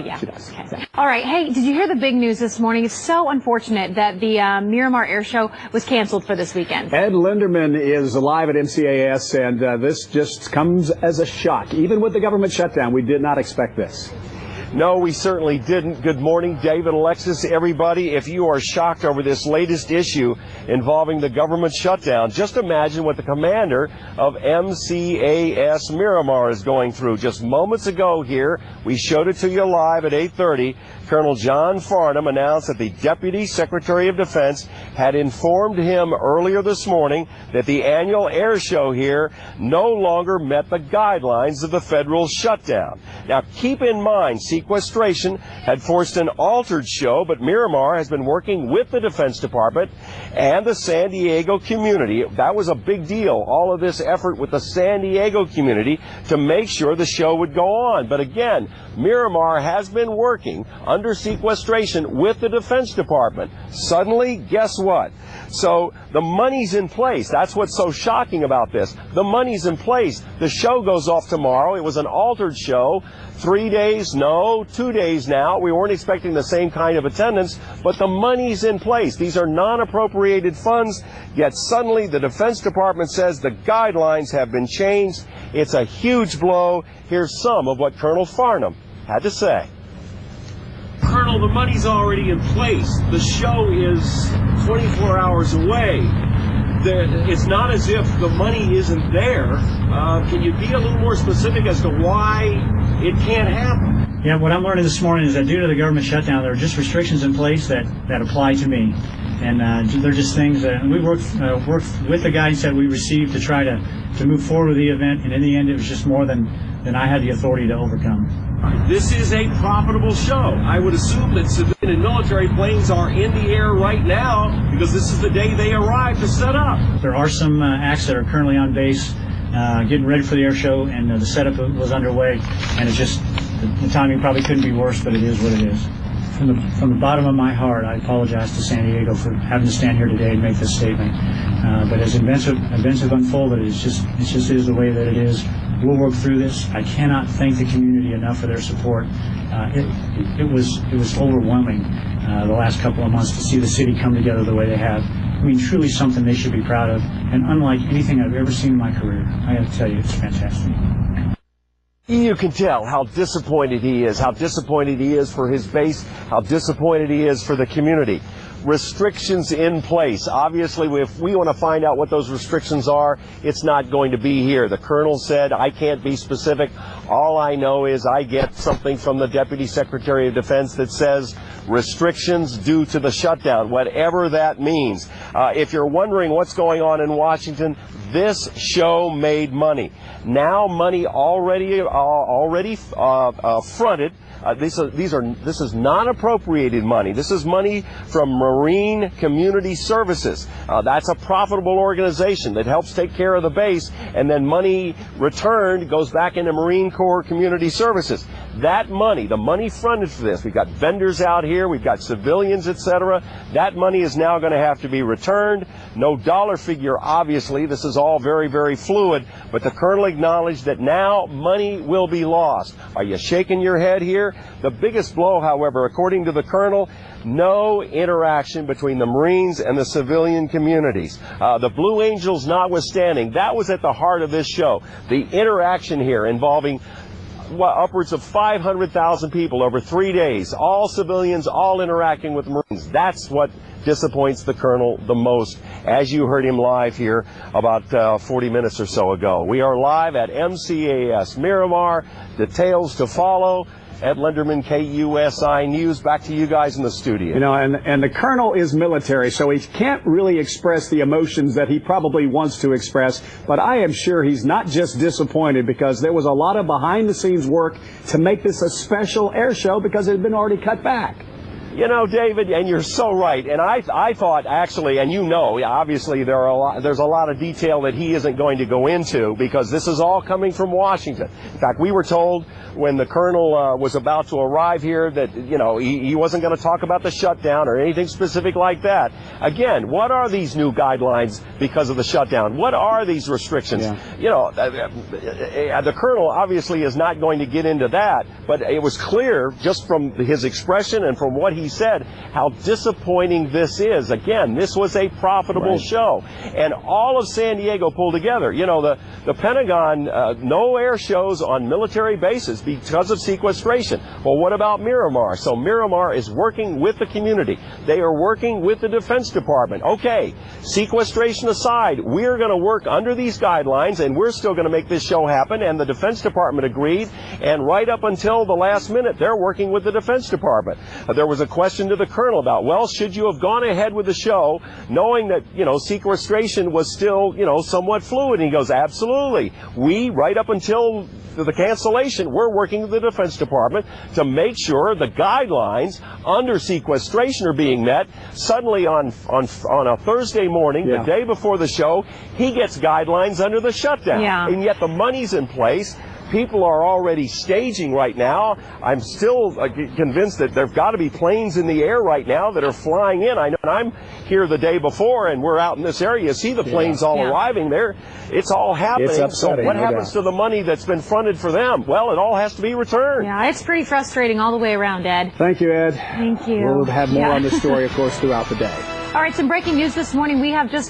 Yeah. Okay. All right. Hey, did you hear the big news this morning? It's so unfortunate that the Miramar Air Show was canceled for this weekend. Ed Linderman is live at MCAS, and this just comes as a shock. Even with the government shutdown, we did not expect this. No, we certainly didn't. Good morning, David, Alexis, everybody. If you are shocked over this latest issue involving the government shutdown, just imagine what the commander of MCAS Miramar is going through. Just moments ago here, we showed it to you live at 8:30. Colonel John Farnham announced that the Deputy Secretary of Defense had informed him earlier this morning that the annual air show here no longer met the guidelines of the federal shutdown. Now, keep in mind, sequestration had forced an altered show, but Miramar has been working with the Defense Department and the San Diego community. That was a big deal, all of this effort with the San Diego community to make sure the show would go on. But again, Miramar has been working under sequestration with the Defense Department. Suddenly, guess what? So the money's in place. That's what's so shocking about this. The money's in place. The show goes off tomorrow. It was an altered show. 3 days, no, 2 days now. We weren't expecting the same kind of attendance, but the money's in place. These are non-appropriated funds, yet suddenly the Defense Department says the guidelines have been changed. It's a huge blow. Here's some of what Colonel Farnham had to say. Colonel, the money's already in place. The show is 24 hours away. It's not as if the money isn't there. Can you be a little more specific as to why it can't happen? Yeah, what I'm learning this morning is that due to the government shutdown, there are just restrictions in place that apply to me. And they're just things that we worked with the guidance that we received to try to move forward with the event. And in the end, it was just more than I had the authority to overcome. This is a profitable show. I would assume that civilian and military planes are in the air right now because this is the day they arrive to set up. There are some acts that are currently on base getting ready for the air show, and the setup was underway. And it's just, the timing probably couldn't be worse, but it is what it is. From the bottom of my heart, I apologize to San Diego for having to stand here today and make this statement. But as events have unfolded, it just is the way that it is. We'll work through this. I cannot thank the community enough for their support. It was overwhelming the last couple of months to see the city come together the way they have. I mean, truly something they should be proud of. And unlike anything I've ever seen in my career, I have to tell you, it's fantastic. You can tell how disappointed he is for his base, how disappointed he is for the community. Restrictions in place. Obviously, if we want to find out what those restrictions are, it's not going to be here. The colonel said, I can't be specific. All I know is I get something from the Deputy Secretary of Defense that says restrictions due to the shutdown, whatever that means. If you're wondering what's going on in Washington, this show made money. Now money already fronted. This is non-appropriated money. This is money from Marine Community Services. That's a profitable organization that helps take care of the base, and then money returned goes back into Marine Corps Community Services. That money, the money fronted for this, we've got vendors out here, we've got civilians, etc. That money is now going to have to be returned. No dollar figure, obviously. This is all very, very fluid, but the colonel acknowledged that now money will be lost. Are you shaking your head here? The biggest blow, however, according to the colonel, no interaction between the Marines and the civilian communities. The Blue Angels notwithstanding, that was at the heart of this show. The interaction here involving upwards of 500,000 people over 3 days, all civilians, all interacting with Marines. That's what disappoints the colonel the most, as you heard him live here about 40 minutes or so ago. We are live at MCAS Miramar. Details to follow. Ed Linderman, KUSI News. Back to you guys in the studio. You know, and the colonel is military, so he can't really express the emotions that he probably wants to express. But I am sure he's not just disappointed, because there was a lot of behind-the-scenes work to make this a special air show because it had been already cut back. You know, David, and you're so right. And I thought actually, and you know, obviously there's a lot of detail that he isn't going to go into because this is all coming from Washington. In fact, we were told when the colonel was about to arrive here that, you know, he wasn't going to talk about the shutdown or anything specific like that. Again, what are these new guidelines because of the shutdown? What are these restrictions? Yeah. You know, the colonel obviously is not going to get into that, but it was clear just from his expression and from what he said how disappointing this is. Again, this was a profitable show, and all of San Diego pulled together. You know, the Pentagon, no air shows on military bases because of sequestration. Well, what about Miramar? So Miramar is working with the community. They are working with the Defense Department. Okay, sequestration aside, we're going to work under these guidelines, and we're still going to make this show happen, and the Defense Department agreed, and right up until the last minute, they're working with the Defense Department. There was a question to the colonel about, well, should you have gone ahead with the show knowing that, you know, sequestration was still, you know, somewhat fluid? And he goes, absolutely. We, right up until the cancellation, we're working with the Defense Department to make sure the guidelines under sequestration are being met. Suddenly on a Thursday morning, the day before the show, he gets guidelines under the shutdown. Yeah. And yet the money's in place. People are already staging right now. I'm still convinced that there've got to be planes in the air right now that are flying in. I know, and I'm here the day before, and we're out in this area. See the planes all arriving there. It's all happening. It's upsetting, so what no happens doubt. to the money that's been fronted for them? Well, it all has to be returned. Yeah, it's pretty frustrating all the way around, Ed. Thank you, Ed. Thank you. We'll have more on this story, of course, throughout the day. All right, some breaking news this morning. We have just